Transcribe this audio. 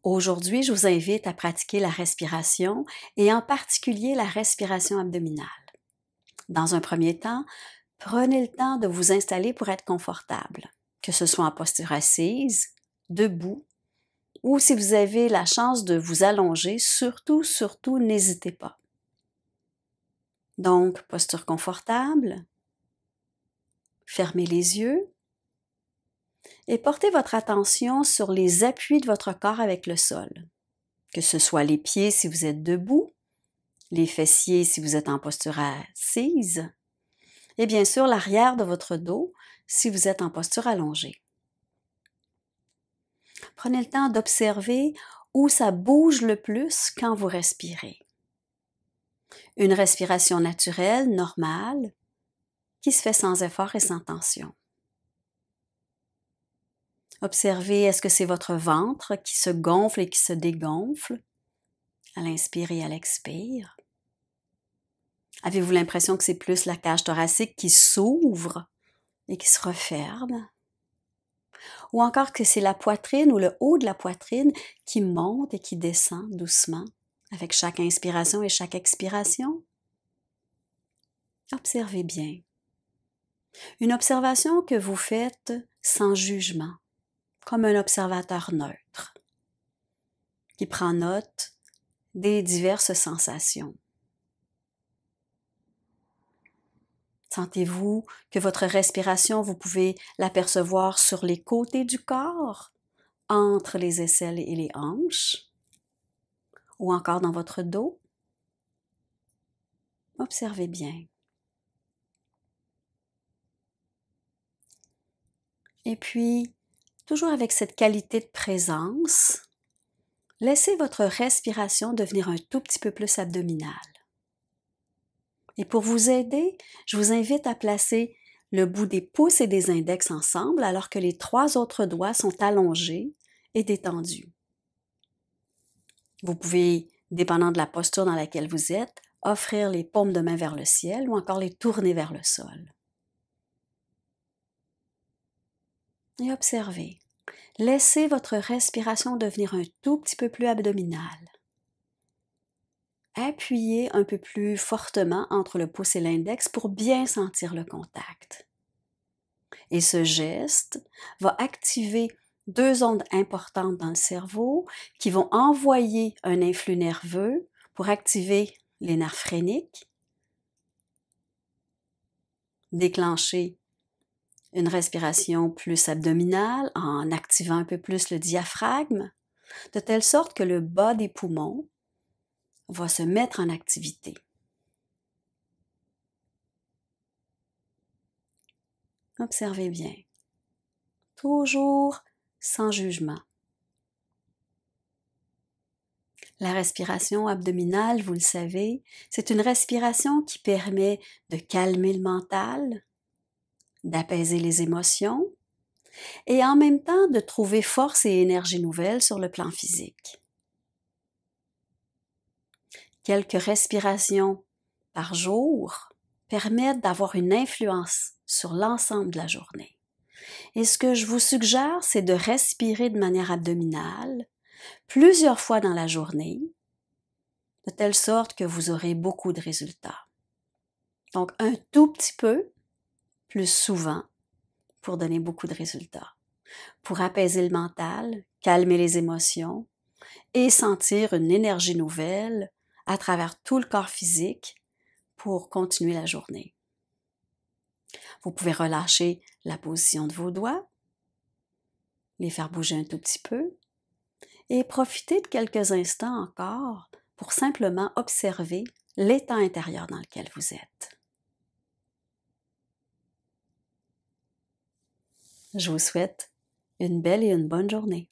Aujourd'hui, je vous invite à pratiquer la respiration et en particulier la respiration abdominale. Dans un premier temps, prenez le temps de vous installer pour être confortable, que ce soit en posture assise, debout, ou si vous avez la chance de vous allonger, surtout, n'hésitez pas. Donc, posture confortable, fermez les yeux et portez votre attention sur les appuis de votre corps avec le sol, que ce soit les pieds si vous êtes debout, les fessiers si vous êtes en posture assise, et bien sûr l'arrière de votre dos si vous êtes en posture allongée. Prenez le temps d'observer où ça bouge le plus quand vous respirez. Une respiration naturelle, normale, qui se fait sans effort et sans tension. Observez, est-ce que c'est votre ventre qui se gonfle et qui se dégonfle à l'inspire et à l'expire? Avez-vous l'impression que c'est plus la cage thoracique qui s'ouvre et qui se referme? Ou encore que c'est la poitrine ou le haut de la poitrine qui monte et qui descend doucement avec chaque inspiration et chaque expiration? Observez bien. Une observation que vous faites sans jugement, comme un observateur neutre, qui prend note des diverses sensations. Sentez-vous que votre respiration, vous pouvez l'apercevoir sur les côtés du corps, entre les aisselles et les hanches, ou encore dans votre dos? Observez bien. Et puis, toujours avec cette qualité de présence, laissez votre respiration devenir un tout petit peu plus abdominale. Et pour vous aider, je vous invite à placer le bout des pouces et des index ensemble alors que les 3 autres doigts sont allongés et détendus. Vous pouvez, dépendant de la posture dans laquelle vous êtes, offrir les paumes de main vers le ciel ou encore les tourner vers le sol. Et observez. Laissez votre respiration devenir un tout petit peu plus abdominale. Appuyez un peu plus fortement entre le pouce et l'index pour bien sentir le contact. Et ce geste va activer 2 ondes importantes dans le cerveau qui vont envoyer un influx nerveux pour activer les nerfs phréniques, déclencher une respiration plus abdominale en activant un peu plus le diaphragme, de telle sorte que le bas des poumons va se mettre en activité. Observez bien, toujours sans jugement. La respiration abdominale, vous le savez, c'est une respiration qui permet de calmer le mental, d'apaiser les émotions et en même temps de trouver force et énergie nouvelle sur le plan physique. Quelques respirations par jour permettent d'avoir une influence sur l'ensemble de la journée. Et ce que je vous suggère, c'est de respirer de manière abdominale plusieurs fois dans la journée, de telle sorte que vous aurez beaucoup de résultats. Donc, un tout petit peu, plus souvent, pour donner beaucoup de résultats, pour apaiser le mental, calmer les émotions et sentir une énergie nouvelle à travers tout le corps physique pour continuer la journée. Vous pouvez relâcher la position de vos doigts, les faire bouger un tout petit peu et profiter de quelques instants encore pour simplement observer l'état intérieur dans lequel vous êtes. Je vous souhaite une belle et une bonne journée.